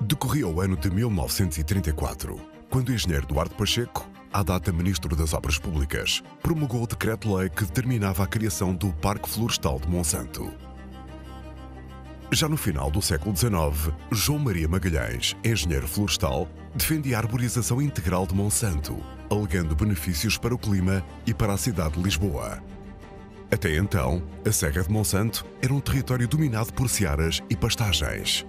Decorria o ano de 1934, quando o engenheiro Duarte Pacheco, à data Ministro das Obras Públicas, promulgou o decreto-lei que determinava a criação do Parque Florestal de Monsanto. Já no final do século XIX, João Maria Magalhães, engenheiro florestal, defendia a arborização integral de Monsanto, alegando benefícios para o clima e para a cidade de Lisboa. Até então, a Serra de Monsanto era um território dominado por searas e pastagens.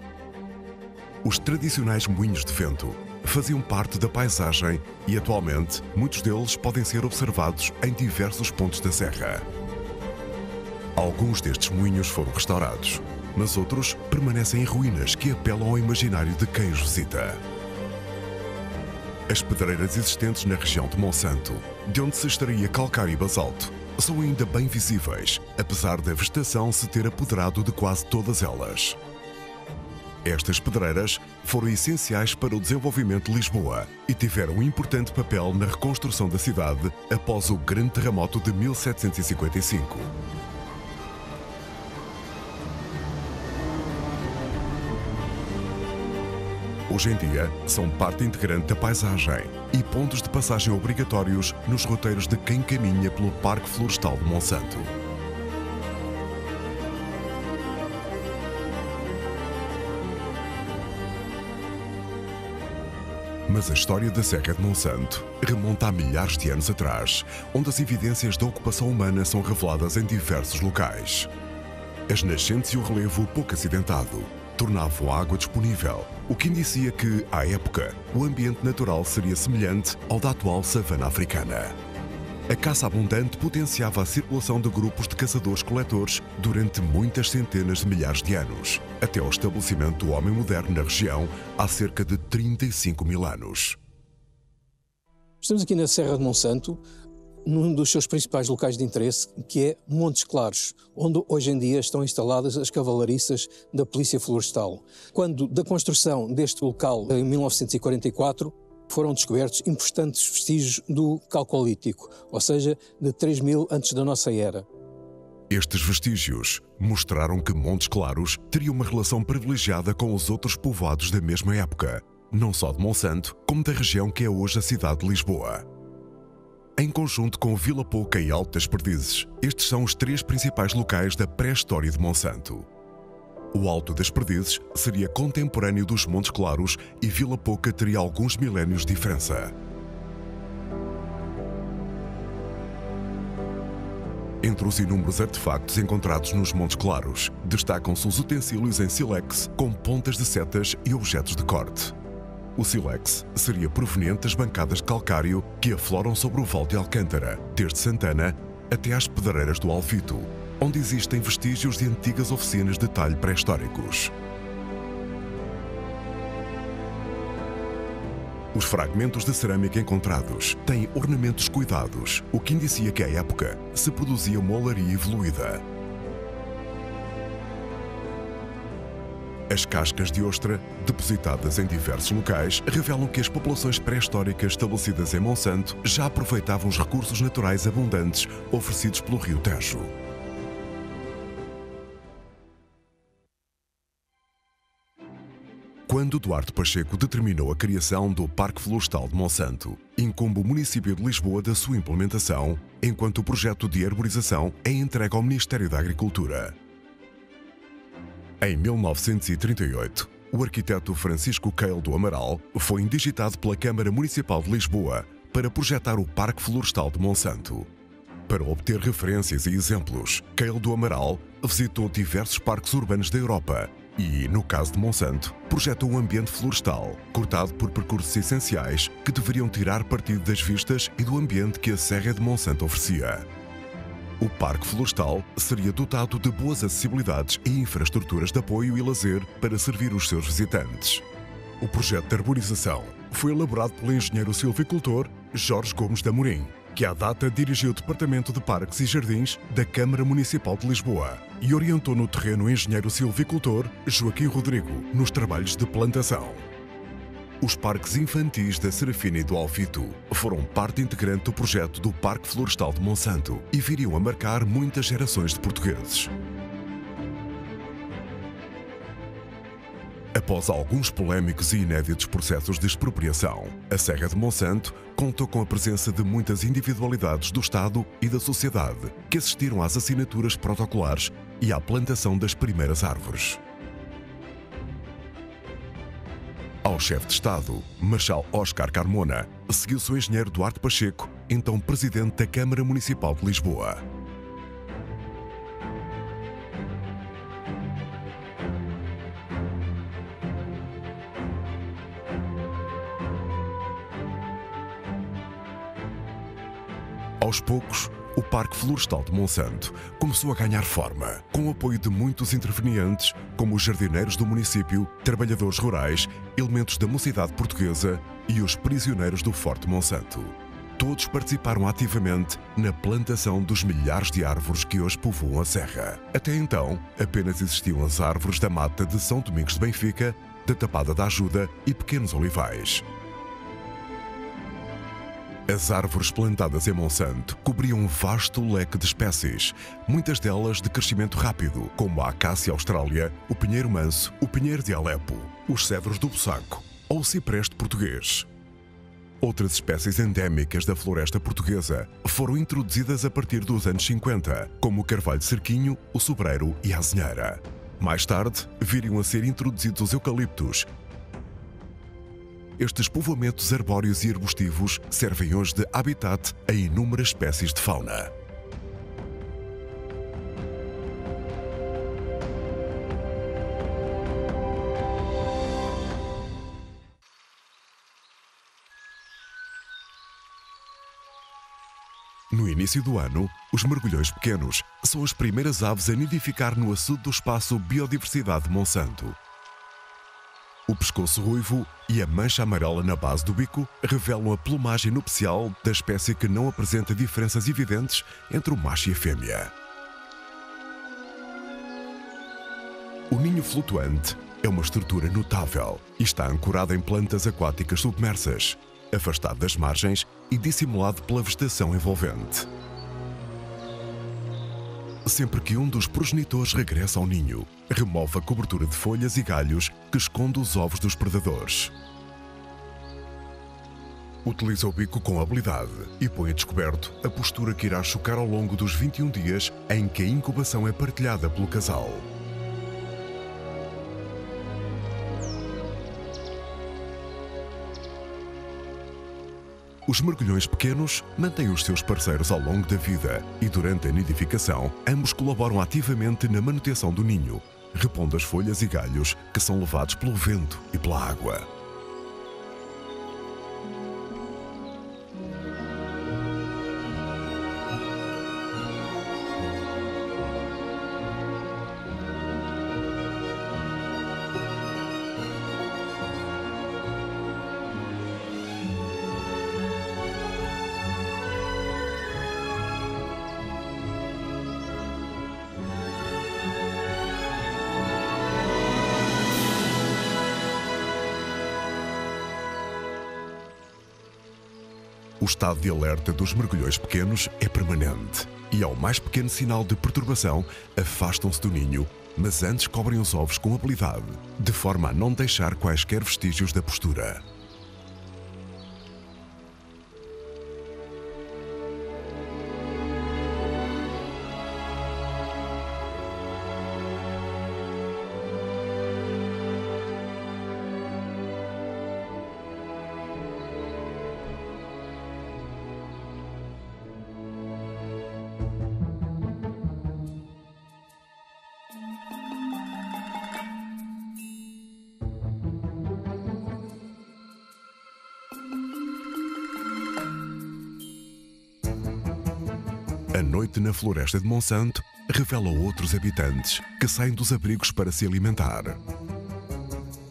Os tradicionais moinhos de vento faziam parte da paisagem e, atualmente, muitos deles podem ser observados em diversos pontos da serra. Alguns destes moinhos foram restaurados, mas outros permanecem em ruínas que apelam ao imaginário de quem os visita. As pedreiras existentes na região de Monsanto, de onde se extraía calcário e basalto, são ainda bem visíveis, apesar da vegetação se ter apoderado de quase todas elas. Estas pedreiras foram essenciais para o desenvolvimento de Lisboa e tiveram um importante papel na reconstrução da cidade após o grande terremoto de 1755. Hoje em dia, são parte integrante da paisagem e pontos de passagem obrigatórios nos roteiros de quem caminha pelo Parque Florestal de Monsanto. Mas a história da Serra de Monsanto remonta a milhares de anos atrás, onde as evidências da ocupação humana são reveladas em diversos locais. As nascentes e o relevo pouco acidentado tornavam a água disponível, o que indicia que, à época, o ambiente natural seria semelhante ao da atual savana africana. A caça abundante potenciava a circulação de grupos de caçadores-coletores durante muitas centenas de milhares de anos, até ao estabelecimento do homem moderno na região há cerca de 35 mil anos. Estamos aqui na Serra de Monsanto, num dos seus principais locais de interesse, que é Montes Claros, onde hoje em dia estão instaladas as cavalariças da Polícia Florestal. Quando da construção deste local, em 1944, foram descobertos importantes vestígios do Calcolítico, ou seja, de 3000 antes da nossa era. Estes vestígios mostraram que Montes Claros teria uma relação privilegiada com os outros povoados da mesma época, não só de Monsanto, como da região que é hoje a cidade de Lisboa. Em conjunto com Vila Pouca e Alto das Perdizes, estes são os três principais locais da pré-história de Monsanto. O Alto das Perdizes seria contemporâneo dos Montes Claros e Vila Pouca teria alguns milénios de diferença. Entre os inúmeros artefactos encontrados nos Montes Claros, destacam-se os utensílios em sílex com pontas de setas e objetos de corte. O sílex seria proveniente das bancadas de calcário que afloram sobre o Val de Alcântara, desde Santana até às pedreiras do Alfito, onde existem vestígios de antigas oficinas de talho pré-históricos. Os fragmentos de cerâmica encontrados têm ornamentos cuidados, o que indicia que à época se produzia uma olaria evoluída. As cascas de ostra, depositadas em diversos locais, revelam que as populações pré-históricas estabelecidas em Monsanto já aproveitavam os recursos naturais abundantes oferecidos pelo rio Tejo. Quando Duarte Pacheco determinou a criação do Parque Florestal de Monsanto, incumbe o município de Lisboa da sua implementação, enquanto o projeto de arborização é entregue ao Ministério da Agricultura. Em 1938, o arquiteto Francisco Keil do Amaral foi indigitado pela Câmara Municipal de Lisboa para projetar o Parque Florestal de Monsanto. Para obter referências e exemplos, Keil do Amaral visitou diversos parques urbanos da Europa e, no caso de Monsanto, projetou um ambiente florestal, cortado por percursos essenciais que deveriam tirar partido das vistas e do ambiente que a Serra de Monsanto oferecia. O Parque Florestal seria dotado de boas acessibilidades e infraestruturas de apoio e lazer para servir os seus visitantes. O projeto de arborização foi elaborado pelo engenheiro silvicultor Jorge Gomes de Amorim, que à data dirigiu o Departamento de Parques e Jardins da Câmara Municipal de Lisboa e orientou no terreno o engenheiro silvicultor Joaquim Rodrigo nos trabalhos de plantação. Os parques infantis da Serafina e do Alfito foram parte integrante do projeto do Parque Florestal de Monsanto e viriam a marcar muitas gerações de portugueses. Após alguns polémicos e inéditos processos de expropriação, a Serra de Monsanto contou com a presença de muitas individualidades do Estado e da sociedade que assistiram às assinaturas protocolares e à plantação das primeiras árvores. Ao chefe de Estado, Marechal Oscar Carmona, seguiu-se o engenheiro Duarte Pacheco, então presidente da Câmara Municipal de Lisboa. Aos poucos, o Parque Florestal de Monsanto começou a ganhar forma, com o apoio de muitos intervenientes, como os jardineiros do município, trabalhadores rurais, elementos da mocidade portuguesa e os prisioneiros do Forte Monsanto. Todos participaram ativamente na plantação dos milhares de árvores que hoje povoam a serra. Até então, apenas existiam as árvores da mata de São Domingos de Benfica, da Tapada da Ajuda e pequenos olivais. As árvores plantadas em Monsanto cobriam um vasto leque de espécies, muitas delas de crescimento rápido, como a acácia austrália, o pinheiro manso, o pinheiro de Alepo, os cedros do Bussaco ou o cipreste português. Outras espécies endémicas da floresta portuguesa foram introduzidas a partir dos anos 50, como o carvalho de cerquinho, o sobreiro e a azinheira. Mais tarde, viriam a ser introduzidos os eucaliptos. Estes povoamentos arbóreos e arbustivos servem hoje de habitat a inúmeras espécies de fauna. No início do ano, os mergulhões pequenos são as primeiras aves a nidificar no açude do espaço Biodiversidade de Monsanto. O pescoço ruivo e a mancha amarela na base do bico revelam a plumagem nupcial da espécie que não apresenta diferenças evidentes entre o macho e a fêmea. O ninho flutuante é uma estrutura notável e está ancorado em plantas aquáticas submersas, afastado das margens e dissimulado pela vegetação envolvente. Sempre que um dos progenitores regressa ao ninho, remove a cobertura de folhas e galhos que esconde os ovos dos predadores. Utiliza o bico com habilidade e põe a descoberto a postura que irá chocar ao longo dos 21 dias em que a incubação é partilhada pelo casal. Os mergulhões pequenos mantêm os seus parceiros ao longo da vida e, durante a nidificação, ambos colaboram ativamente na manutenção do ninho, repondo as folhas e galhos que são levados pelo vento e pela água. estado de alerta dos mergulhões pequenos é permanente e, ao mais pequeno sinal de perturbação, afastam-se do ninho, mas antes cobrem os ovos com habilidade, de forma a não deixar quaisquer vestígios da postura. A noite na floresta de Monsanto revela outros habitantes que saem dos abrigos para se alimentar.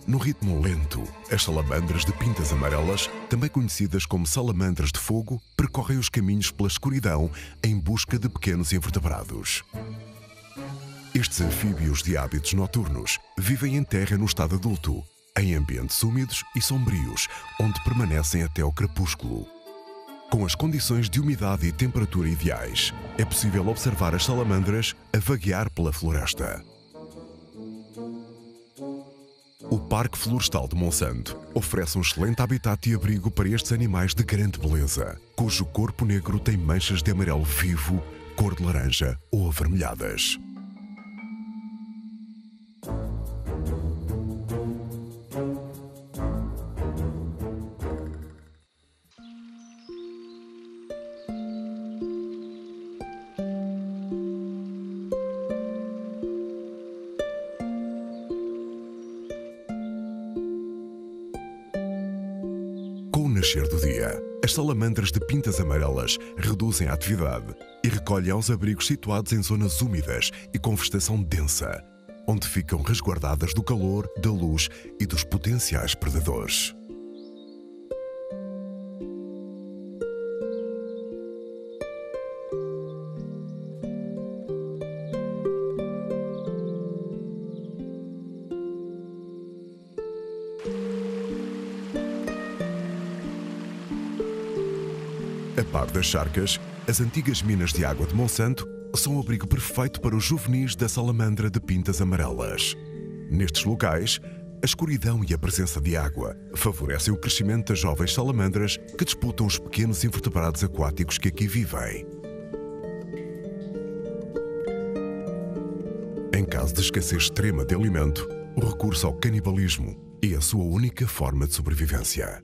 No ritmo lento, as salamandras de pintas amarelas, também conhecidas como salamandras de fogo, percorrem os caminhos pela escuridão em busca de pequenos invertebrados. Estes anfíbios de hábitos noturnos vivem em terra no estado adulto, em ambientes úmidos e sombrios, onde permanecem até ao crepúsculo. Com as condições de umidade e temperatura ideais, é possível observar as salamandras a vaguear pela floresta. O Parque Florestal de Monsanto oferece um excelente habitat e abrigo para estes animais de grande beleza, cujo corpo negro tem manchas de amarelo vivo, cor de laranja ou avermelhadas. Com o nascer do dia, as salamandras de pintas amarelas reduzem a atividade e recolhem aos abrigos situados em zonas úmidas e com vegetação densa, onde ficam resguardadas do calor, da luz e dos potenciais predadores. A par das charcas, as antigas minas de água de Monsanto são o abrigo perfeito para os juvenis da salamandra de pintas amarelas. Nestes locais, a escuridão e a presença de água favorecem o crescimento das jovens salamandras que disputam os pequenos invertebrados aquáticos que aqui vivem. Em caso de escassez extrema de alimento, o recurso ao canibalismo é a sua única forma de sobrevivência.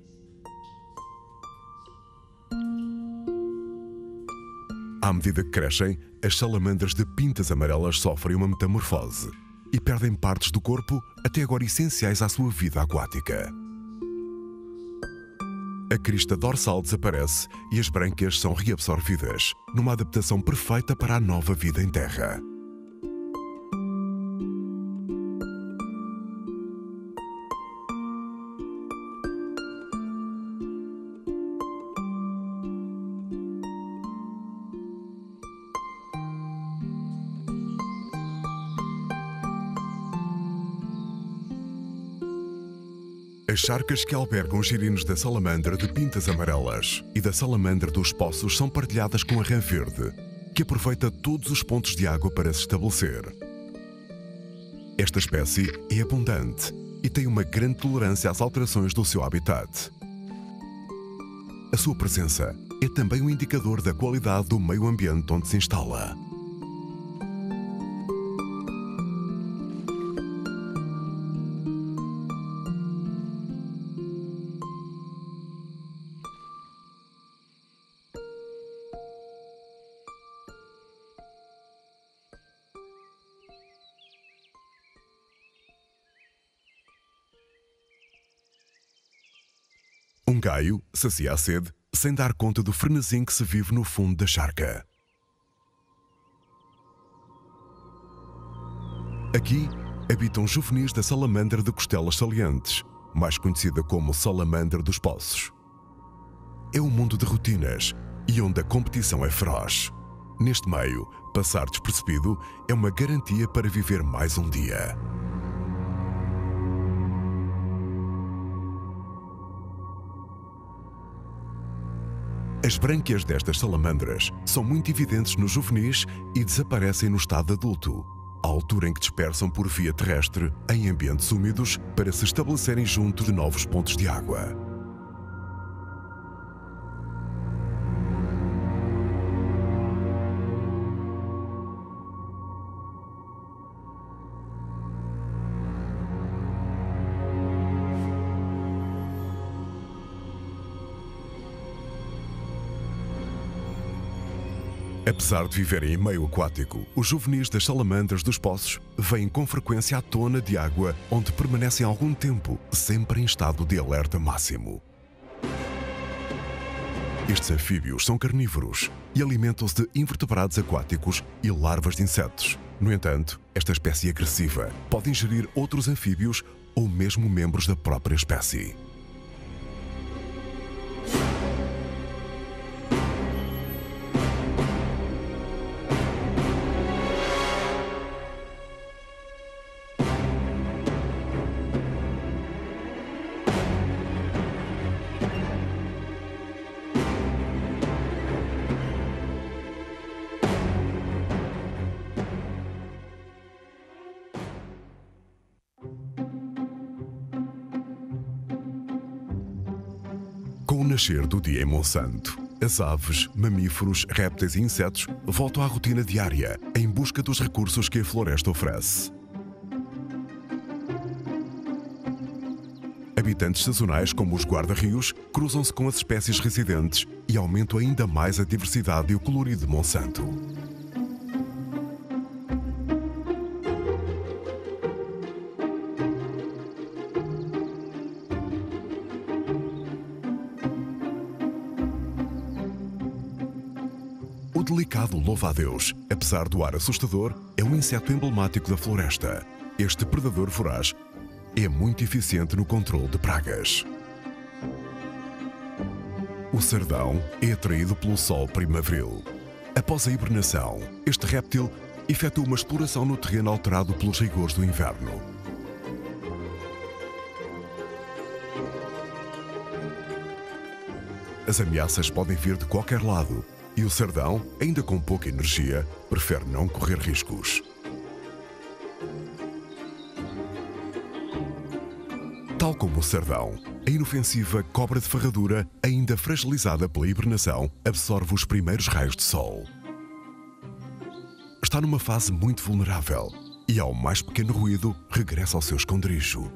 À medida que crescem, as salamandras de pintas amarelas sofrem uma metamorfose e perdem partes do corpo até agora essenciais à sua vida aquática. A crista dorsal desaparece e as brânquias são reabsorvidas, numa adaptação perfeita para a nova vida em terra. As charcas que albergam os girinos da salamandra de pintas amarelas e da salamandra dos poços são partilhadas com a rã verde, que aproveita todos os pontos de água para se estabelecer. Esta espécie é abundante e tem uma grande tolerância às alterações do seu habitat. A sua presença é também um indicador da qualidade do meio ambiente onde se instala. Um gaio sacia a sede sem dar conta do frenesim que se vive no fundo da charca. Aqui habitam juvenis da salamandra de costelas salientes, mais conhecida como salamandra dos poços. É um mundo de rotinas e onde a competição é feroz. Neste meio, passar despercebido é uma garantia para viver mais um dia. As brânquias destas salamandras são muito evidentes nos juvenis e desaparecem no estado adulto, à altura em que dispersam por via terrestre em ambientes úmidos para se estabelecerem junto de novos pontos de água. Apesar de viverem em meio aquático, os juvenis das salamandras dos poços vêm com frequência à tona de água, onde permanecem algum tempo, sempre em estado de alerta máximo. Estes anfíbios são carnívoros e alimentam-se de invertebrados aquáticos e larvas de insetos. No entanto, esta espécie agressiva pode ingerir outros anfíbios ou mesmo membros da própria espécie. Com o nascer do dia em Monsanto, as aves, mamíferos, répteis e insetos voltam à rotina diária em busca dos recursos que a floresta oferece. Habitantes sazonais como os guarda-rios cruzam-se com as espécies residentes e aumentam ainda mais a diversidade e o colorido de Monsanto. O delicado louva-a-Deus, apesar do ar assustador, é um inseto emblemático da floresta. Este predador voraz é muito eficiente no controle de pragas. O sardão é atraído pelo sol primaveril. Após a hibernação, este réptil efetua uma exploração no terreno alterado pelos rigores do inverno. As ameaças podem vir de qualquer lado e o sardão, ainda com pouca energia, prefere não correr riscos. Tal como o sardão, a inofensiva cobra de ferradura, ainda fragilizada pela hibernação, absorve os primeiros raios de sol. Está numa fase muito vulnerável e, ao mais pequeno ruído, regressa ao seu esconderijo.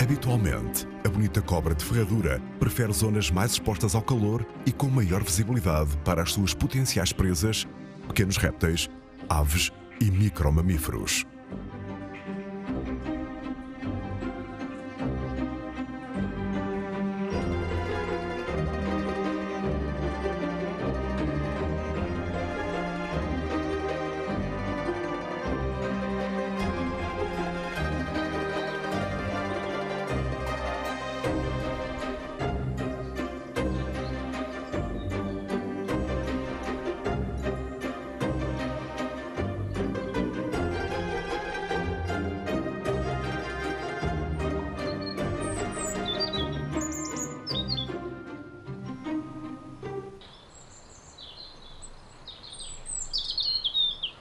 Habitualmente, a bonita cobra de ferradura prefere zonas mais expostas ao calor e com maior visibilidade para as suas potenciais presas, pequenos répteis, aves e micromamíferos.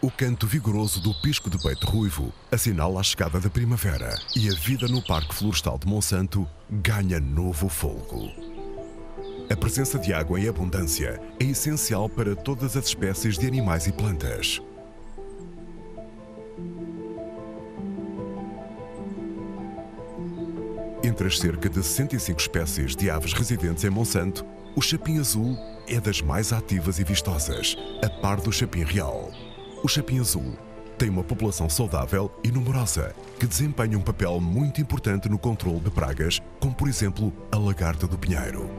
O canto vigoroso do pisco de peito ruivo assinala a chegada da primavera e a vida no Parque Florestal de Monsanto ganha novo fôlego. A presença de água em abundância é essencial para todas as espécies de animais e plantas. Entre as cerca de 65 espécies de aves residentes em Monsanto, o chapim-azul é das mais ativas e vistosas, a par do chapim-real. O chapim-azul tem uma população saudável e numerosa, que desempenha um papel muito importante no controle de pragas, como por exemplo a lagarta do pinheiro.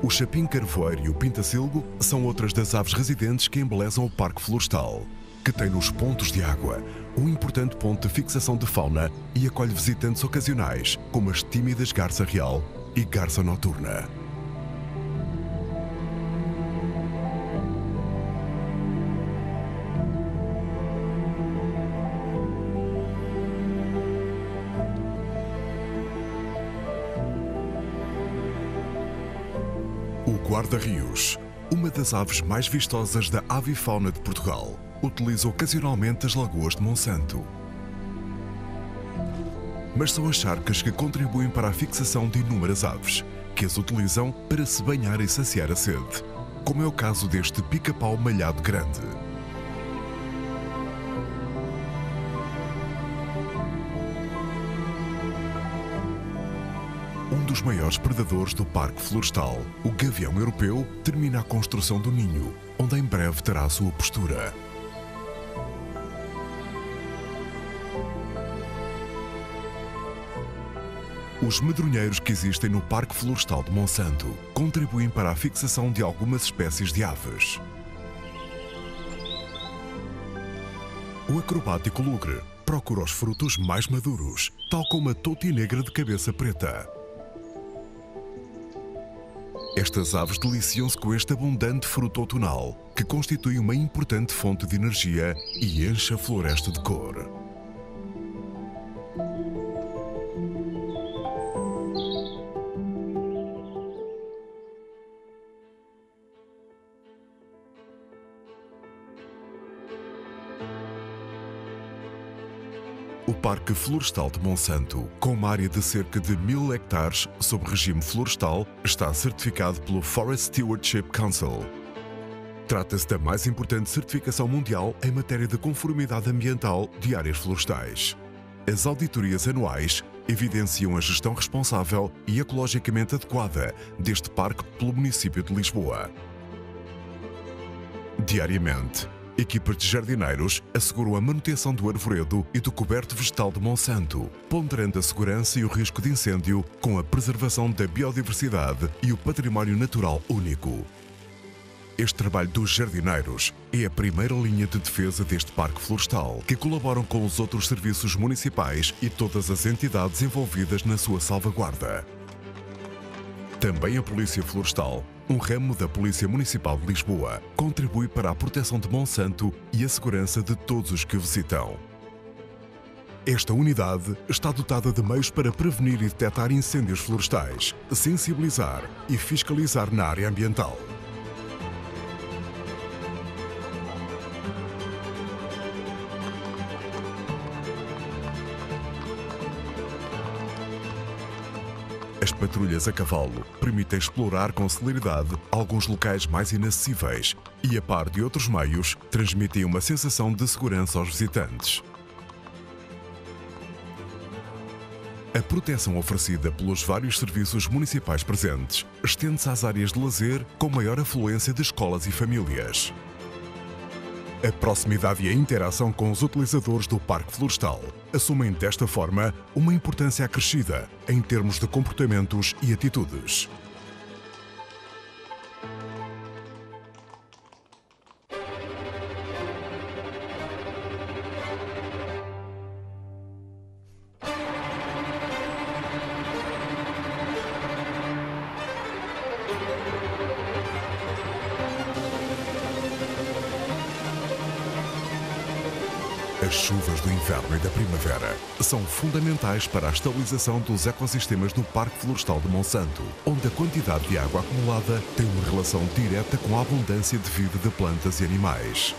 O chapim-carvoeiro e o pintacilgo são outras das aves residentes que embelezam o Parque Florestal, que tem nos pontos de água um importante ponto de fixação de fauna e acolhe visitantes ocasionais, como as tímidas garça real e garça noturna. guarda-rios, uma das aves mais vistosas da avifauna de Portugal, utiliza ocasionalmente as lagoas de Monsanto. Mas são as charcas que contribuem para a fixação de inúmeras aves, que as utilizam para se banhar e saciar a sede, como é o caso deste pica-pau malhado grande. Um dos maiores predadores do Parque Florestal, o gavião europeu, termina a construção do ninho, onde em breve terá a sua postura. Os medronheiros que existem no Parque Florestal de Monsanto contribuem para a fixação de algumas espécies de aves. O acrobático lugre procura os frutos mais maduros, tal como a toti-negra de cabeça preta. Estas aves deliciam-se com este abundante fruto outonal, que constitui uma importante fonte de energia e enche a floresta de cor. O Parque Florestal de Monsanto, com uma área de cerca de 1000 hectares sob regime florestal, está certificado pelo Forest Stewardship Council. Trata-se da mais importante certificação mundial em matéria de conformidade ambiental de áreas florestais. As auditorias anuais evidenciam a gestão responsável e ecologicamente adequada deste parque pelo município de Lisboa. Diariamente, equipas de jardineiros asseguram a manutenção do arvoredo e do coberto vegetal de Monsanto, ponderando a segurança e o risco de incêndio com a preservação da biodiversidade e o património natural único. Este trabalho dos jardineiros é a primeira linha de defesa deste parque florestal, que colaboram com os outros serviços municipais e todas as entidades envolvidas na sua salvaguarda. Também a Polícia Florestal, um ramo da Polícia Municipal de Lisboa, contribui para a proteção de Monsanto e a segurança de todos os que o visitam. Esta unidade está dotada de meios para prevenir e detectar incêndios florestais, sensibilizar e fiscalizar na área ambiental. As patrulhas a cavalo permitem explorar com celeridade alguns locais mais inacessíveis e, a par de outros meios, transmitem uma sensação de segurança aos visitantes. A proteção oferecida pelos vários serviços municipais presentes estende-se às áreas de lazer com maior afluência de escolas e famílias. A proximidade e a interação com os utilizadores do Parque Florestal assumem desta forma uma importância acrescida em termos de comportamentos e atitudes. As chuvas do inverno e da primavera são fundamentais para a estabilização dos ecossistemas do Parque Florestal de Monsanto, onde a quantidade de água acumulada tem uma relação direta com a abundância de vida de plantas e animais.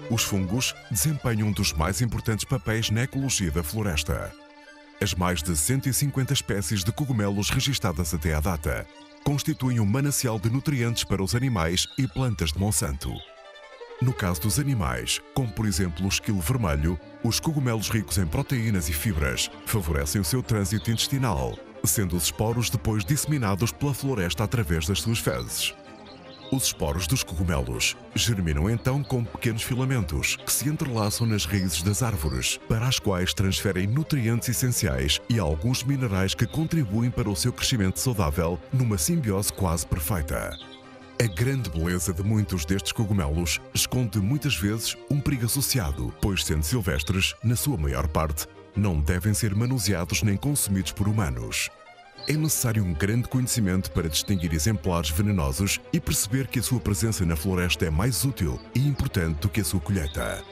Os fungos desempenham um dos mais importantes papéis na ecologia da floresta. As mais de 150 espécies de cogumelos registadas até à data constituem um manancial de nutrientes para os animais e plantas de Monsanto. No caso dos animais, como por exemplo o esquilo vermelho, os cogumelos ricos em proteínas e fibras favorecem o seu trânsito intestinal, sendo os esporos depois disseminados pela floresta através das suas fezes. Os esporos dos cogumelos germinam então com pequenos filamentos que se entrelaçam nas raízes das árvores, para as quais transferem nutrientes essenciais e alguns minerais que contribuem para o seu crescimento saudável numa simbiose quase perfeita. A grande beleza de muitos destes cogumelos esconde muitas vezes um perigo associado, pois sendo silvestres, na sua maior parte, não devem ser manuseados nem consumidos por humanos. É necessário um grande conhecimento para distinguir exemplares venenosos e perceber que a sua presença na floresta é mais útil e importante do que a sua colheita.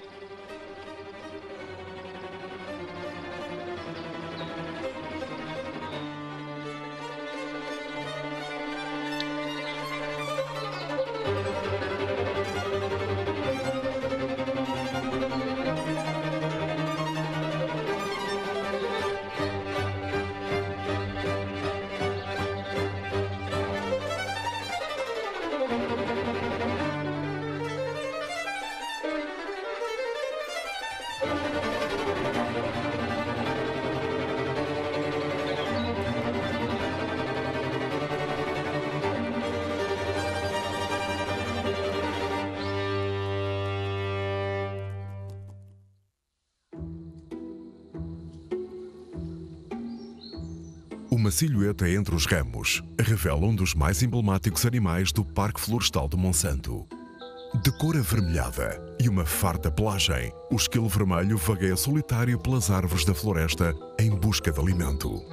Uma silhueta entre os ramos revela um dos mais emblemáticos animais do Parque Florestal de Monsanto. De cor avermelhada e uma farta pelagem, o esquilo vermelho vagueia solitário pelas árvores da floresta em busca de alimento.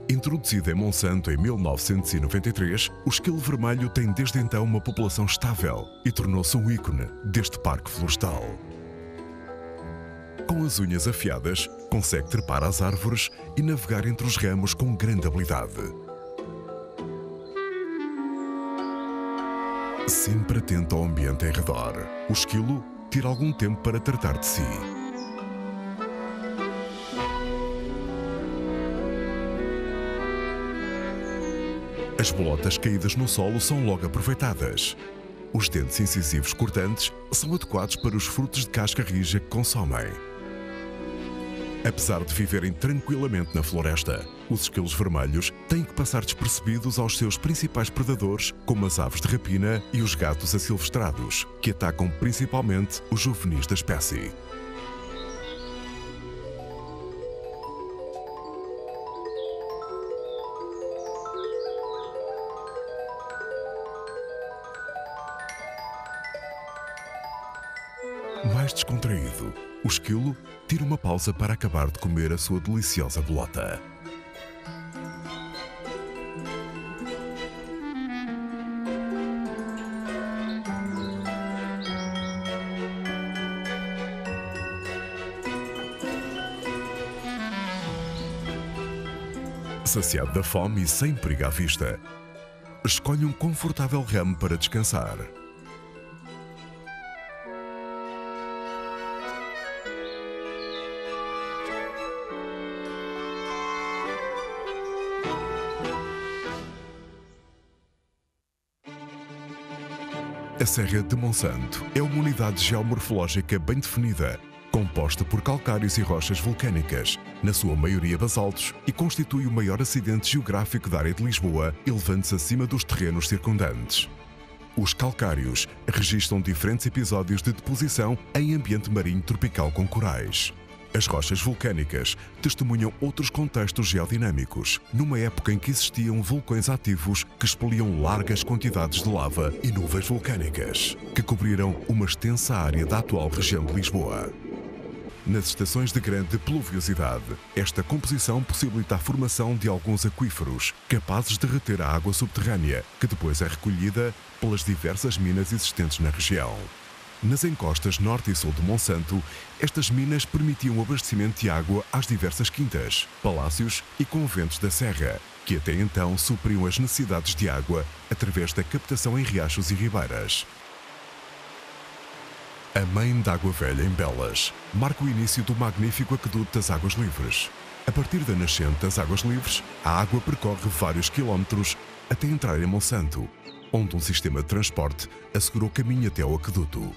Introduzido em Monsanto em 1993, o esquilo vermelho tem desde então uma população estável e tornou-se um ícone deste parque florestal. Com as unhas afiadas, consegue trepar às árvores e navegar entre os ramos com grande habilidade. Sempre atento ao ambiente em redor, o esquilo tira algum tempo para tratar de si. As bolotas caídas no solo são logo aproveitadas. Os dentes incisivos cortantes são adequados para os frutos de casca rija que consomem. Apesar de viverem tranquilamente na floresta, os esquilos vermelhos têm que passar despercebidos aos seus principais predadores, como as aves de rapina e os gatos asilvestrados, que atacam principalmente os juvenis da espécie. Mais descontraído, o esquilo tira uma pausa para acabar de comer a sua deliciosa bolota. Saciado da fome e sem perigo à vista, escolhe um confortável ramo para descansar. A Serra de Monsanto é uma unidade geomorfológica bem definida, composta por calcários e rochas vulcânicas, na sua maioria basaltos, e constitui o maior acidente geográfico da área de Lisboa, elevando-se acima dos terrenos circundantes. Os calcários registram diferentes episódios de deposição em ambiente marinho tropical com corais. As rochas vulcânicas testemunham outros contextos geodinâmicos, numa época em que existiam vulcões ativos que expeliam largas quantidades de lava e nuvens vulcânicas, que cobriram uma extensa área da atual região de Lisboa. Nas estações de grande pluviosidade, esta composição possibilita a formação de alguns aquíferos, capazes de reter a água subterrânea, que depois é recolhida pelas diversas minas existentes na região. Nas encostas norte e sul de Monsanto, estas minas permitiam o abastecimento de água às diversas quintas, palácios e conventos da Serra, que até então supriam as necessidades de água através da captação em riachos e ribeiras. A Mãe d'Água Velha, em Belas, marca o início do magnífico aqueduto das Águas Livres. A partir da nascente das Águas Livres, a água percorre vários quilómetros até entrar em Monsanto, onde um sistema de transporte assegurou caminho até ao aqueduto.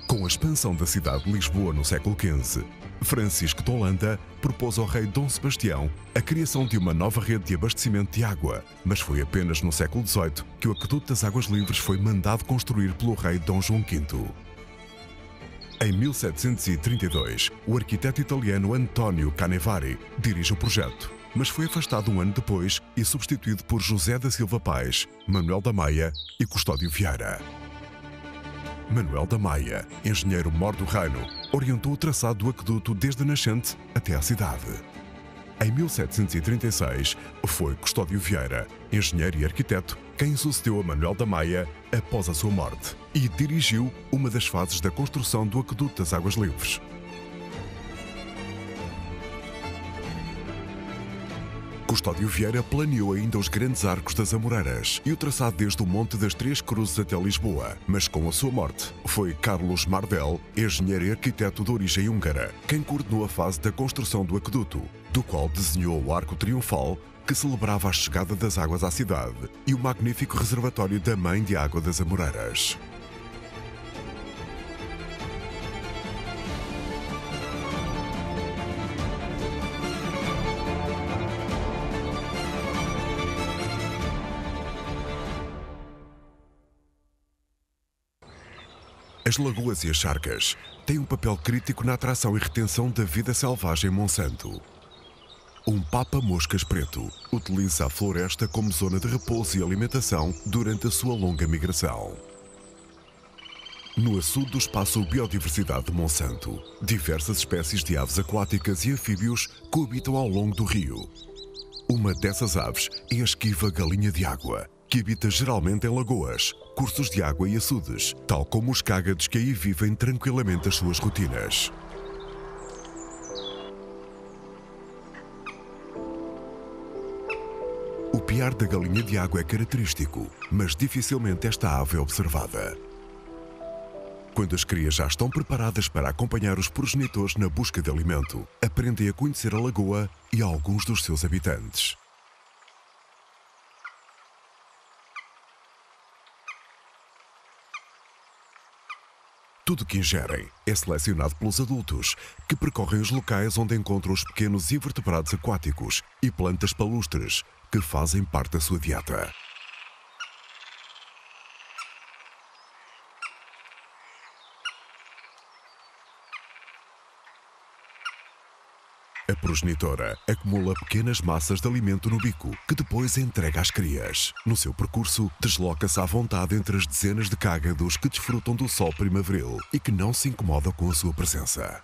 Com a expansão da cidade de Lisboa no século XV, Francisco de Holanda propôs ao rei Dom Sebastião a criação de uma nova rede de abastecimento de água, mas foi apenas no século XVIII que o aqueduto das Águas Livres foi mandado construir pelo rei Dom João V. Em 1732, o arquiteto italiano Antonio Canevari dirige o projeto, mas foi afastado um ano depois e substituído por José da Silva Paes, Manuel da Maia e Custódio Vieira. Manuel da Maia, engenheiro mor do reino, orientou o traçado do aqueduto desde a nascente até à cidade. Em 1736, foi Custódio Vieira, engenheiro e arquiteto, quem sucedeu a Manuel da Maia após a sua morte e dirigiu uma das fases da construção do aqueduto das Águas Livres. Custódio Vieira planeou ainda os grandes arcos das Amoreiras e o traçado desde o Monte das Três Cruzes até Lisboa, mas com a sua morte foi Carlos Mardel, engenheiro e arquiteto de origem húngara, quem coordenou a fase da construção do aqueduto, do qual desenhou o arco triunfal que celebrava a chegada das águas à cidade e o magnífico reservatório da Mãe de Água das Amoreiras. As lagoas e as charcas têm um papel crítico na atração e retenção da vida selvagem em Monsanto. um papa-moscas preto utiliza a floresta como zona de repouso e alimentação durante a sua longa migração. No açude do espaço Biodiversidade de Monsanto, diversas espécies de aves aquáticas e anfíbios coabitam ao longo do rio. Uma dessas aves é a esquiva galinha de água, que habita geralmente em lagoas, cursos de água e açudes, tal como os cágados que aí vivem tranquilamente as suas rotinas. O piar da galinha de água é característico, mas dificilmente esta ave é observada. Quando as crias já estão preparadas para acompanhar os progenitores na busca de alimento, aprendem a conhecer a lagoa e alguns dos seus habitantes. Tudo o que ingerem é selecionado pelos adultos, que percorrem os locais onde encontram os pequenos invertebrados aquáticos e plantas palustres, que fazem parte da sua dieta. A progenitora acumula pequenas massas de alimento no bico, que depois entrega às crias. No seu percurso, desloca-se à vontade entre as dezenas de cágados que desfrutam do sol primaveril e que não se incomodam com a sua presença.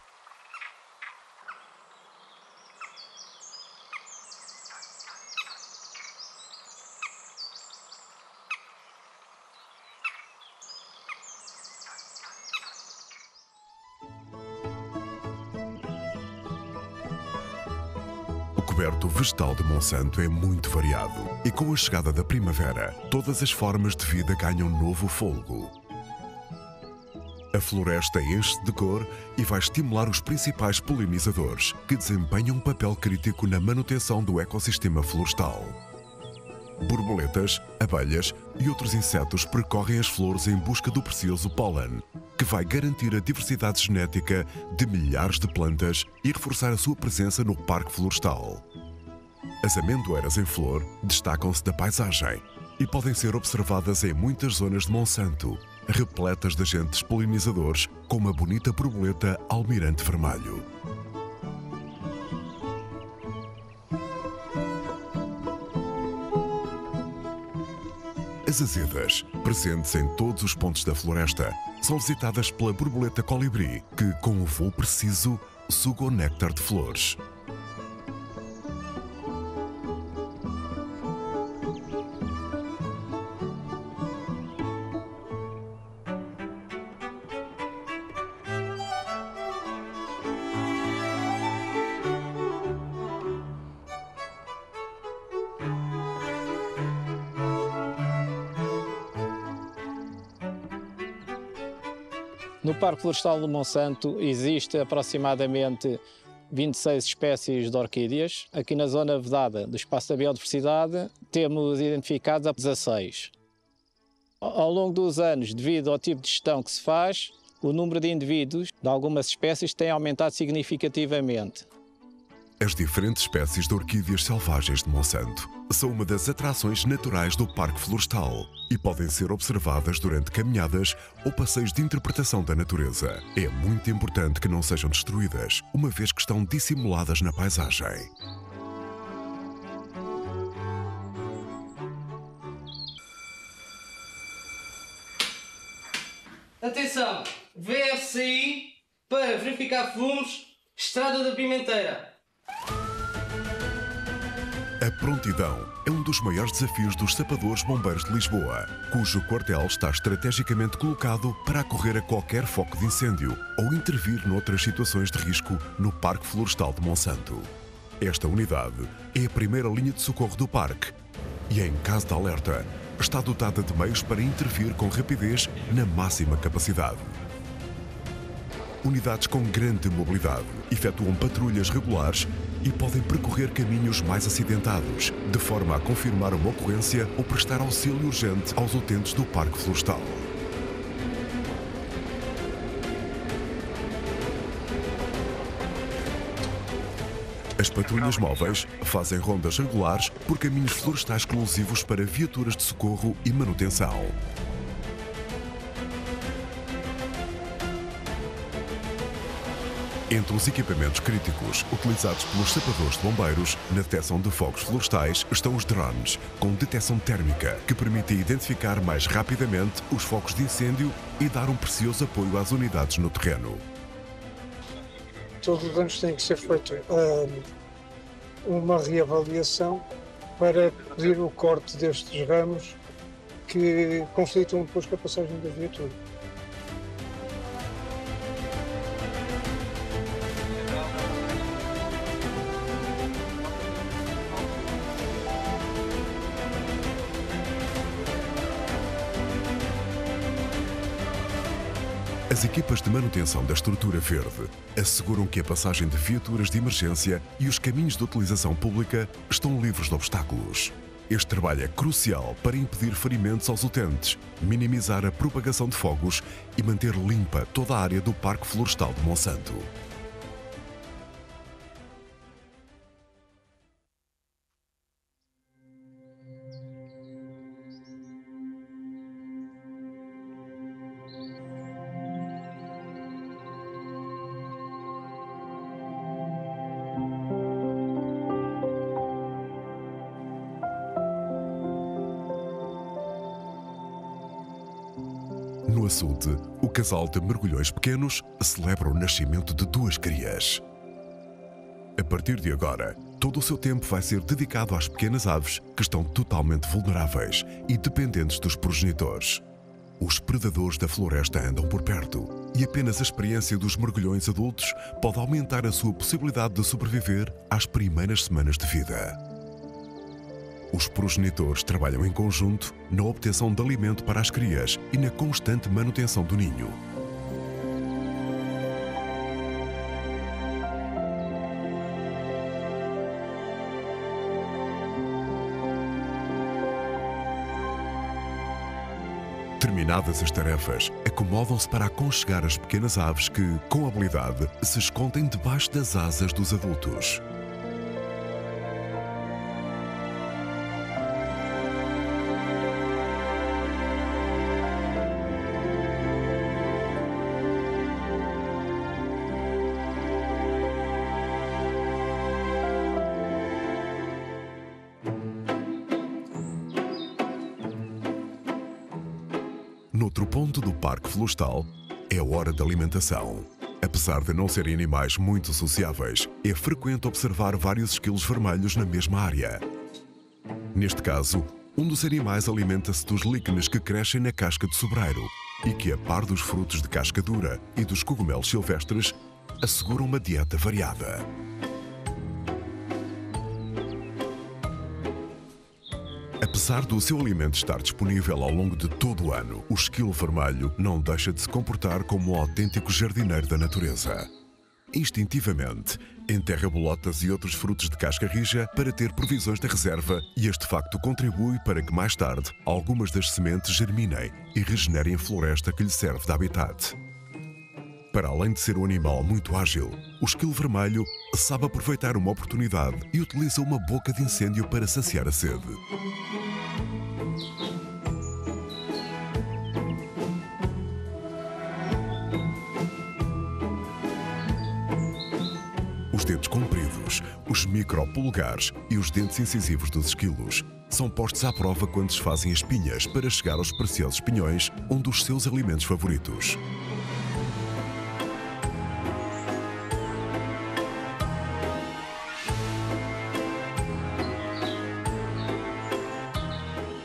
O coberto vegetal de Monsanto é muito variado e, com a chegada da primavera, todas as formas de vida ganham novo fôlego. A floresta enche-se de cor e vai estimular os principais polinizadores, que desempenham um papel crítico na manutenção do ecossistema florestal. Borboletas, abelhas e outros insetos percorrem as flores em busca do precioso pólen, que vai garantir a diversidade genética de milhares de plantas e reforçar a sua presença no parque florestal. As amendoeiras em flor destacam-se da paisagem e podem ser observadas em muitas zonas de Monsanto, repletas de agentes polinizadores como a bonita borboleta almirante vermelho. As azedas, presentes em todos os pontos da floresta, são visitadas pela borboleta colibri, que, com um voo preciso, suga o néctar de flores. No Parque Florestal de Monsanto existe aproximadamente 26 espécies de orquídeas. Aqui na zona vedada do Espaço da Biodiversidade temos identificados a 16. Ao longo dos anos, devido ao tipo de gestão que se faz, o número de indivíduos de algumas espécies tem aumentado significativamente. As diferentes espécies de orquídeas selvagens de Monsanto são uma das atrações naturais do Parque Florestal e podem ser observadas durante caminhadas ou passeios de interpretação da natureza. É muito importante que não sejam destruídas, uma vez que estão dissimuladas na paisagem. Atenção! VFCI para verificar fumos, Estrada da Pimenteira. A prontidão é um dos maiores desafios dos sapadores bombeiros de Lisboa, cujo quartel está estrategicamente colocado para acorrer a qualquer foco de incêndio ou intervir noutras situações de risco no Parque Florestal de Monsanto. Esta unidade é a primeira linha de socorro do parque e, em caso de alerta, está dotada de meios para intervir com rapidez na máxima capacidade. Unidades com grande mobilidade efetuam patrulhas regulares e podem percorrer caminhos mais acidentados, de forma a confirmar uma ocorrência ou prestar auxílio urgente aos utentes do Parque Florestal. As patrulhas móveis fazem rondas regulares por caminhos florestais exclusivos para viaturas de socorro e manutenção. Entre os equipamentos críticos utilizados pelos sapadores de bombeiros na detecção de fogos florestais estão os drones, com detecção térmica, que permite identificar mais rapidamente os focos de incêndio e dar um precioso apoio às unidades no terreno. Todos os anos tem que ser feito uma reavaliação para pedir o corte destes ramos que conflitam depois com a passagem da viatura. As equipas de manutenção da estrutura verde asseguram que a passagem de viaturas de emergência e os caminhos de utilização pública estão livres de obstáculos. Este trabalho é crucial para impedir ferimentos aos utentes, minimizar a propagação de fogos e manter limpa toda a área do Parque Florestal de Monsanto. No açude, o casal de mergulhões pequenos celebra o nascimento de 2 crias. A partir de agora, todo o seu tempo vai ser dedicado às pequenas aves que estão totalmente vulneráveis e dependentes dos progenitores. Os predadores da floresta andam por perto e apenas a experiência dos mergulhões adultos pode aumentar a sua possibilidade de sobreviver às primeiras semanas de vida. Os progenitores trabalham em conjunto na obtenção de alimento para as crias e na constante manutenção do ninho. Terminadas as tarefas, acomodam-se para aconchegar as pequenas aves que, com habilidade, se escondem debaixo das asas dos adultos. Noutro ponto do Parque Florestal, é a hora da alimentação. Apesar de não serem animais muito sociáveis, é frequente observar vários esquilos vermelhos na mesma área. Neste caso, um dos animais alimenta-se dos líquenes que crescem na casca de sobreiro e que, a par dos frutos de casca dura e dos cogumelos silvestres, asseguram uma dieta variada. Apesar do seu alimento estar disponível ao longo de todo o ano, o esquilo vermelho não deixa de se comportar como um autêntico jardineiro da natureza. Instintivamente, enterra bolotas e outros frutos de casca rija para ter provisões de reserva, e este facto contribui para que mais tarde algumas das sementes germinem e regenerem a floresta que lhe serve de habitat. Para além de ser um animal muito ágil, o esquilo vermelho sabe aproveitar uma oportunidade e utiliza uma boca de incêndio para saciar a sede. Os dedos compridos, os micropolegares e os dentes incisivos dos esquilos são postos à prova quando desfazem as espinhas para chegar aos preciosos pinhões, um dos seus alimentos favoritos.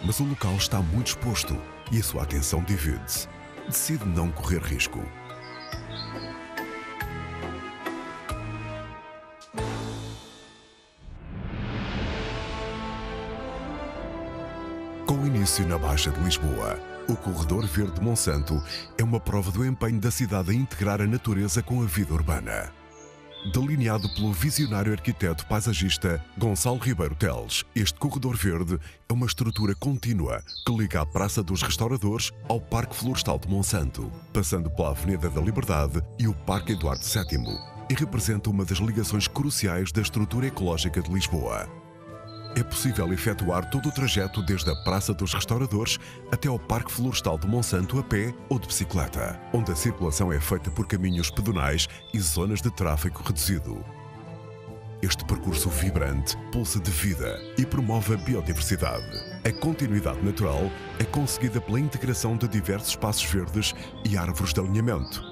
Mas o local está muito exposto e a sua atenção divide-se. Decide não correr risco. Com início na Baixa de Lisboa, o Corredor Verde de Monsanto é uma prova do empenho da cidade a integrar a natureza com a vida urbana. Delineado pelo visionário arquiteto paisagista Gonçalo Ribeiro Teles, este corredor verde é uma estrutura contínua que liga a Praça dos Restauradores ao Parque Florestal de Monsanto, passando pela Avenida da Liberdade e o Parque Eduardo VII, e representa uma das ligações cruciais da estrutura ecológica de Lisboa. é possível efetuar todo o trajeto desde a Praça dos Restauradores até ao Parque Florestal de Monsanto a pé ou de bicicleta, onde a circulação é feita por caminhos pedonais e zonas de tráfego reduzido. Este percurso vibrante pulsa de vida e promove a biodiversidade. A continuidade natural é conseguida pela integração de diversos espaços verdes e árvores de alinhamento,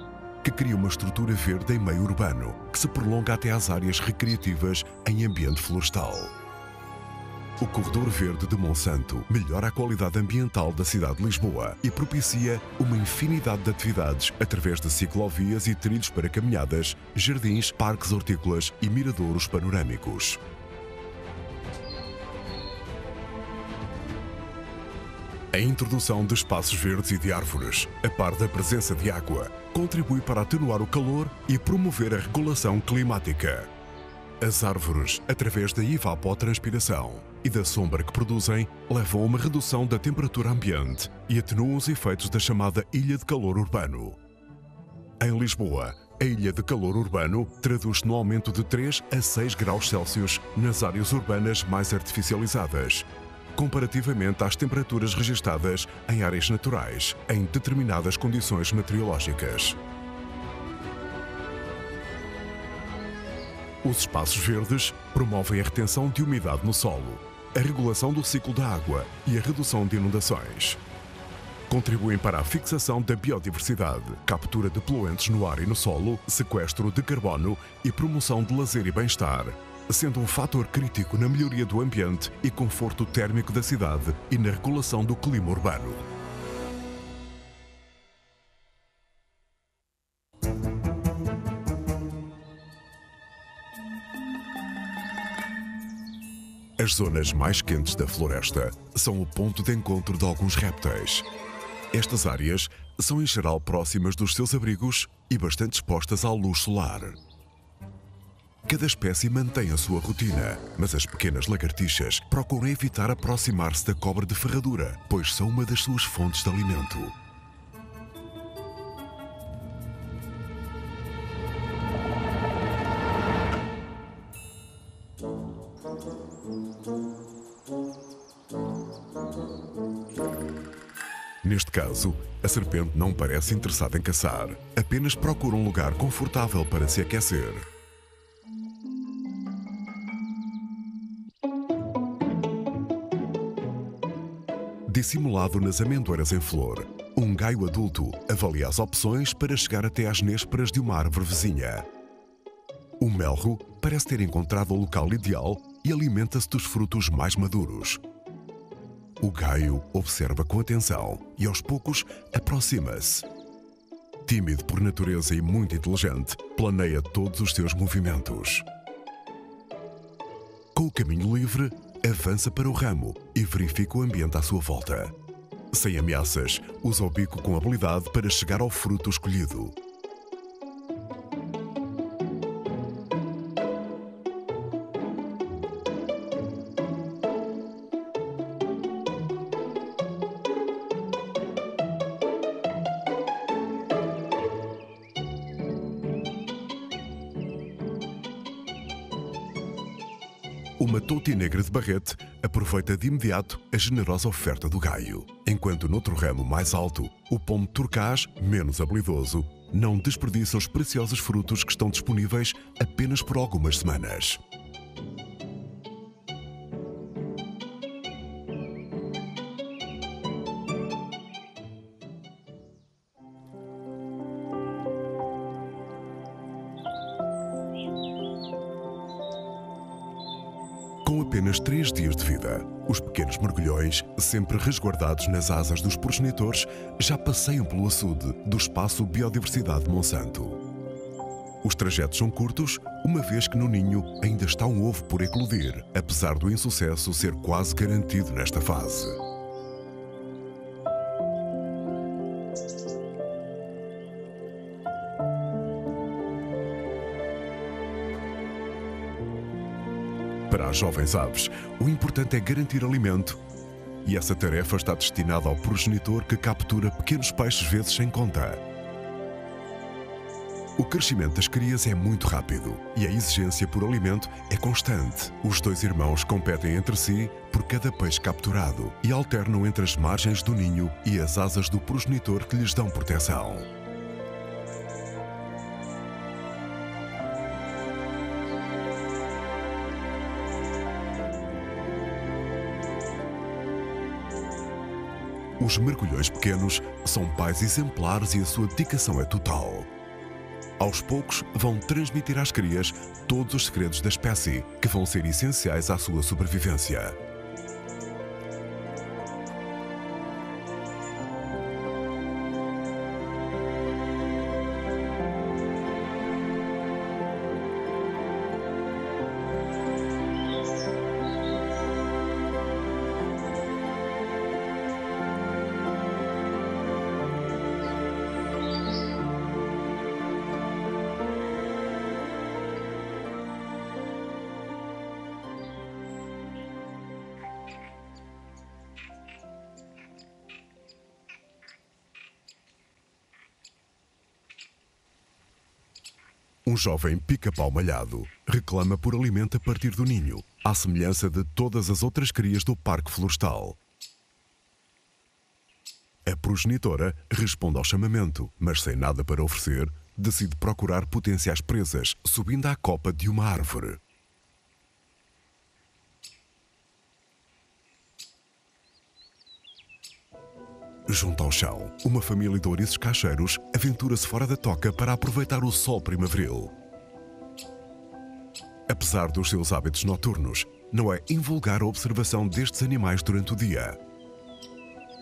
que cria uma estrutura verde em meio urbano, que se prolonga até às áreas recreativas em ambiente florestal. O Corredor Verde de Monsanto melhora a qualidade ambiental da cidade de Lisboa e propicia uma infinidade de atividades através de ciclovias e trilhos para caminhadas, jardins, parques hortícolas e miradouros panorâmicos. A introdução de espaços verdes e de árvores, a par da presença de água, contribui para atenuar o calor e promover a regulação climática. As árvores, através da evapotranspiração e da sombra que produzem, levam a uma redução da temperatura ambiente e atenuam os efeitos da chamada ilha de calor urbano. Em Lisboa, a ilha de calor urbano traduz-se no aumento de 3 a 6 graus Celsius nas áreas urbanas mais artificializadas, comparativamente às temperaturas registadas em áreas naturais, em determinadas condições meteorológicas. Os espaços verdes promovem a retenção de umidade no solo, a regulação do ciclo da água e a redução de inundações. Contribuem para a fixação da biodiversidade, captura de poluentes no ar e no solo, sequestro de carbono e promoção de lazer e bem-estar, sendo um fator crítico na melhoria do ambiente e conforto térmico da cidade e na regulação do clima urbano. As zonas mais quentes da floresta são o ponto de encontro de alguns répteis. Estas áreas são em geral próximas dos seus abrigos e bastante expostas à luz solar. Cada espécie mantém a sua rotina, mas as pequenas lagartixas procuram evitar aproximar-se da cobra de ferradura, pois são uma das suas fontes de alimento. Neste caso, a serpente não parece interessada em caçar, apenas procura um lugar confortável para se aquecer. Dissimulado nas amendoeiras em flor, um gaio adulto avalia as opções para chegar até às nésperas de uma árvore vizinha. O melro parece ter encontrado o local ideal e alimenta-se dos frutos mais maduros. O gaio observa com atenção e, aos poucos, aproxima-se. Tímido por natureza e muito inteligente, planeia todos os seus movimentos. Com o caminho livre, avança para o ramo e verifica o ambiente à sua volta. Sem ameaças, usa o bico com habilidade para chegar ao fruto escolhido. Uma touti negra de barrete aproveita de imediato a generosa oferta do gaio, enquanto noutro ramo mais alto, o pombo turcaz, menos habilidoso, não desperdiça os preciosos frutos que estão disponíveis apenas por algumas semanas. Com apenas 3 dias de vida, os pequenos mergulhões, sempre resguardados nas asas dos progenitores, já passeiam pelo açude do espaço Biodiversidade de Monsanto. Os trajetos são curtos, uma vez que no ninho ainda está um ovo por eclodir, apesar do insucesso ser quase garantido nesta fase. Para as jovens aves, o importante é garantir alimento, e essa tarefa está destinada ao progenitor que captura pequenos peixes vezes sem conta. O crescimento das crias é muito rápido e a exigência por alimento é constante. Os dois irmãos competem entre si por cada peixe capturado e alternam entre as margens do ninho e as asas do progenitor que lhes dão proteção. Os mergulhões pequenos são pais exemplares e a sua dedicação é total. Aos poucos, vão transmitir às crias todos os segredos da espécie, que vão ser essenciais à sua sobrevivência. Um jovem pica-pau malhado reclama por alimento a partir do ninho, à semelhança de todas as outras crias do Parque Florestal. A progenitora responde ao chamamento, mas sem nada para oferecer, decide procurar potenciais presas, subindo à copa de uma árvore. Junto ao chão, uma família de ouriços cacheiros aventura-se fora da toca para aproveitar o sol primaveril. Apesar dos seus hábitos noturnos, não é invulgar a observação destes animais durante o dia.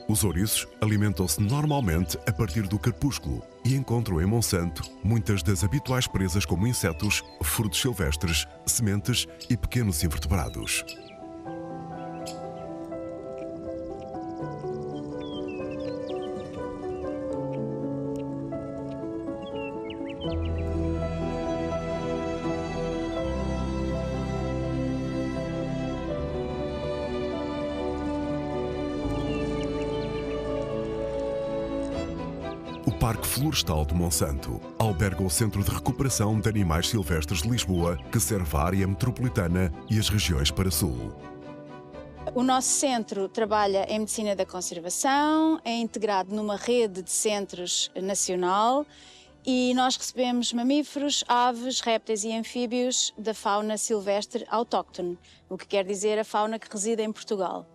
Os ouriços alimentam-se normalmente a partir do crepúsculo e encontram em Monsanto muitas das habituais presas como insetos, frutos silvestres, sementes e pequenos invertebrados. O Parque Florestal de Monsanto alberga o Centro de Recuperação de Animais Silvestres de Lisboa, que serve a área metropolitana e as regiões para sul. O nosso centro trabalha em medicina da conservação, é integrado numa rede de centros nacional e nós recebemos mamíferos, aves, répteis e anfíbios da fauna silvestre autóctone, o que quer dizer a fauna que reside em Portugal.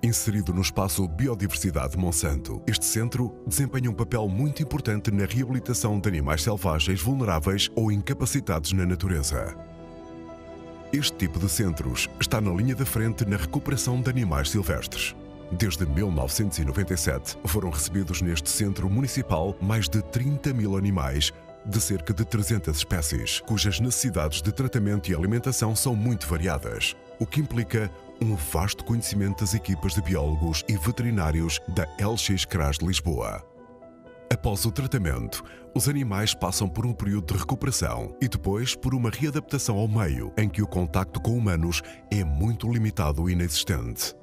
Inserido no espaço Biodiversidade Monsanto, este centro desempenha um papel muito importante na reabilitação de animais selvagens vulneráveis ou incapacitados na natureza. Este tipo de centros está na linha da frente na recuperação de animais silvestres. Desde 1997, foram recebidos neste centro municipal mais de 30 mil animais, de cerca de 300 espécies, cujas necessidades de tratamento e alimentação são muito variadas, o que implica um vasto conhecimento das equipas de biólogos e veterinários da LX CRAS de Lisboa. Após o tratamento, os animais passam por um período de recuperação e depois por uma readaptação ao meio, em que o contacto com humanos é muito limitado e inexistente.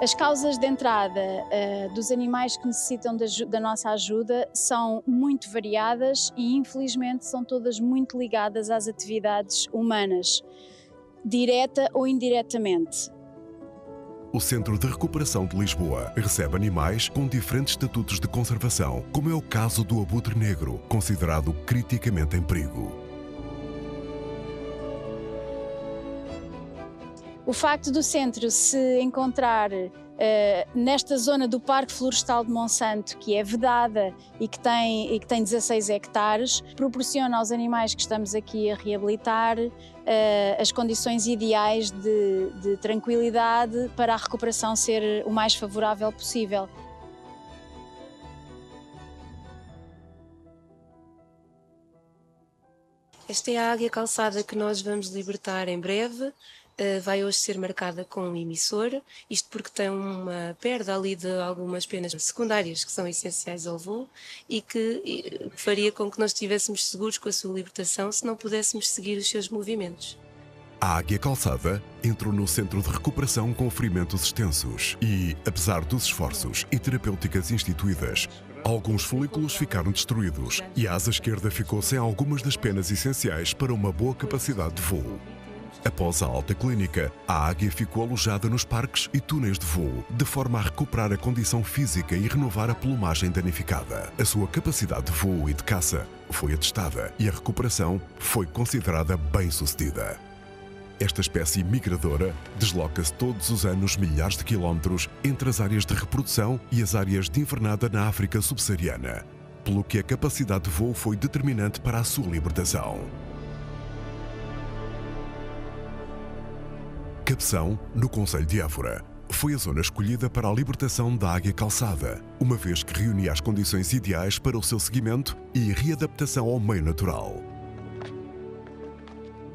As causas de entrada dos animais que necessitam da nossa ajuda são muito variadas e, infelizmente, são todas muito ligadas às atividades humanas, direta ou indiretamente. O Centro de Recuperação de Lisboa recebe animais com diferentes estatutos de conservação, como é o caso do abutre negro, considerado criticamente em perigo. O facto do centro se encontrar nesta zona do Parque Florestal de Monsanto, que é vedada e que tem 16 hectares, proporciona aos animais que estamos aqui a reabilitar as condições ideais de tranquilidade para a recuperação ser o mais favorável possível. Esta é a águia calçada que nós vamos libertar em breve. Vai hoje ser marcada com um emissor, isto porque tem uma perda ali de algumas penas secundárias que são essenciais ao voo e que faria com que nós estivéssemos seguros com a sua libertação se não pudéssemos seguir os seus movimentos. A Águia Calçada entrou no centro de recuperação com ferimentos extensos e, apesar dos esforços e terapêuticas instituídas, alguns folículos ficaram destruídos e a asa esquerda ficou sem algumas das penas essenciais para uma boa capacidade de voo. Após a alta clínica, a águia ficou alojada nos parques e túneis de voo, de forma a recuperar a condição física e renovar a plumagem danificada. A sua capacidade de voo e de caça foi atestada e a recuperação foi considerada bem-sucedida. Esta espécie migradora desloca-se todos os anos milhares de quilómetros entre as áreas de reprodução e as áreas de invernada na África subsaariana, pelo que a capacidade de voo foi determinante para a sua libertação. Capção, no concelho de Évora, foi a zona escolhida para a libertação da águia calçada, uma vez que reunia as condições ideais para o seu seguimento e readaptação ao meio natural.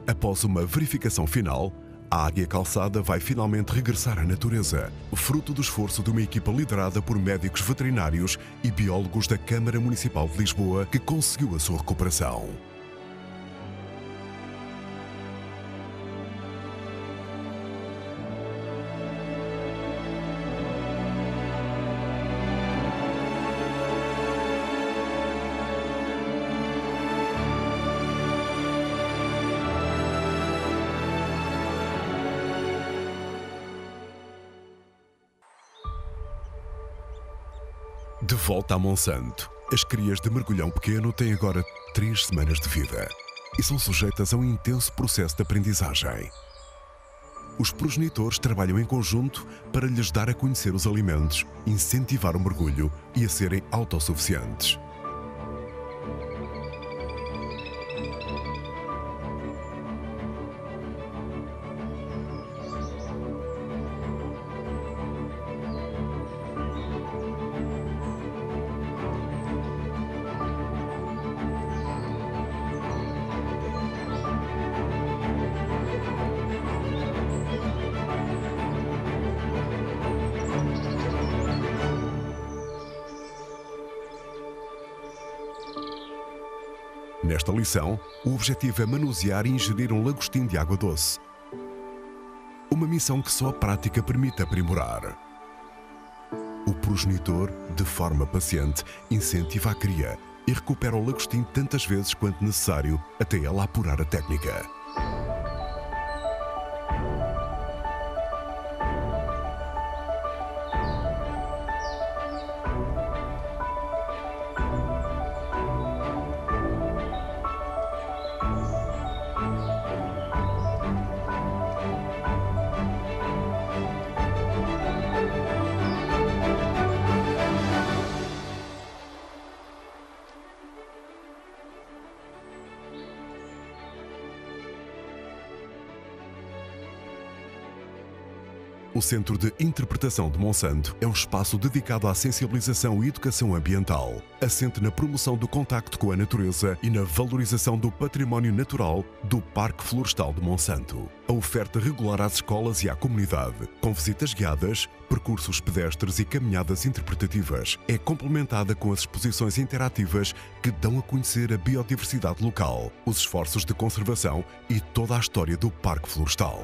Após uma verificação final, a águia calçada vai finalmente regressar à natureza, fruto do esforço de uma equipa liderada por médicos veterinários e biólogos da Câmara Municipal de Lisboa, que conseguiu a sua recuperação. De volta a Monsanto, as crias de mergulhão pequeno têm agora 3 semanas de vida e são sujeitas a um intenso processo de aprendizagem. Os progenitores trabalham em conjunto para lhes dar a conhecer os alimentos, incentivar o mergulho e a serem autossuficientes. Nesta lição, o objetivo é manusear e ingerir um lagostim de água doce. Uma missão que só a prática permite aprimorar. O progenitor, de forma paciente, incentiva a cria e recupera o lagostim tantas vezes quanto necessário até ela apurar a técnica. O Centro de Interpretação de Monsanto é um espaço dedicado à sensibilização e educação ambiental, assente na promoção do contacto com a natureza e na valorização do património natural do Parque Florestal de Monsanto. A oferta regular às escolas e à comunidade, com visitas guiadas, percursos pedestres e caminhadas interpretativas, é complementada com as exposições interativas que dão a conhecer a biodiversidade local, os esforços de conservação e toda a história do Parque Florestal.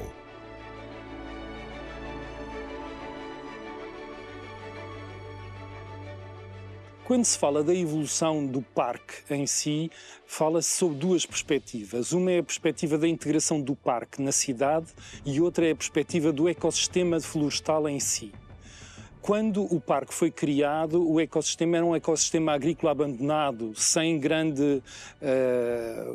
Quando se fala da evolução do parque em si, fala-se sobre 2 perspectivas. Uma é a perspectiva da integração do parque na cidade e outra é a perspectiva do ecossistema florestal em si. Quando o parque foi criado, o ecossistema era um ecossistema agrícola abandonado, sem grande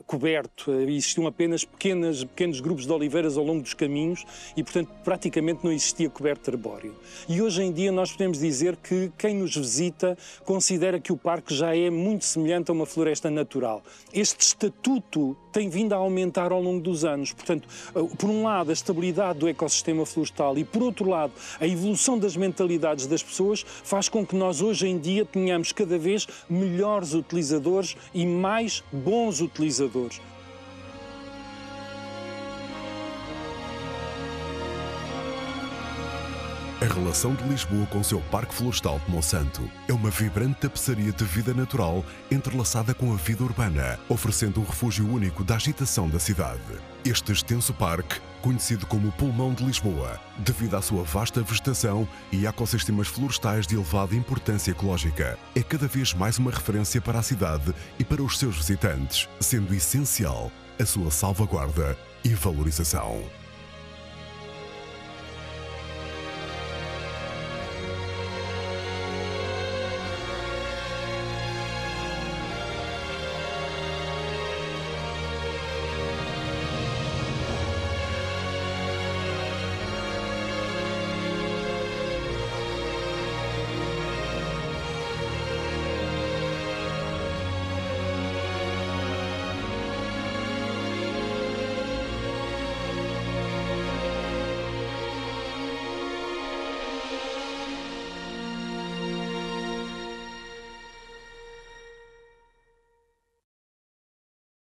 coberto. Existiam apenas pequenos grupos de oliveiras ao longo dos caminhos e, portanto, praticamente não existia coberto arbóreo. E hoje em dia nós podemos dizer que quem nos visita considera que o parque já é muito semelhante a uma floresta natural. Este estatuto tem vindo a aumentar ao longo dos anos. Portanto, por um lado, a estabilidade do ecossistema florestal e, por outro lado, a evolução das mentalidades das pessoas faz com que nós hoje em dia tenhamos cada vez melhores utilizadores e mais bons utilizadores. A relação de Lisboa com o seu Parque Florestal de Monsanto é uma vibrante tapeçaria de vida natural entrelaçada com a vida urbana, oferecendo um refúgio único da agitação da cidade. Este extenso parque conhecido como o Pulmão de Lisboa, devido à sua vasta vegetação e ecossistemas florestais de elevada importância ecológica. É cada vez mais uma referência para a cidade e para os seus visitantes, sendo essencial a sua salvaguarda e valorização.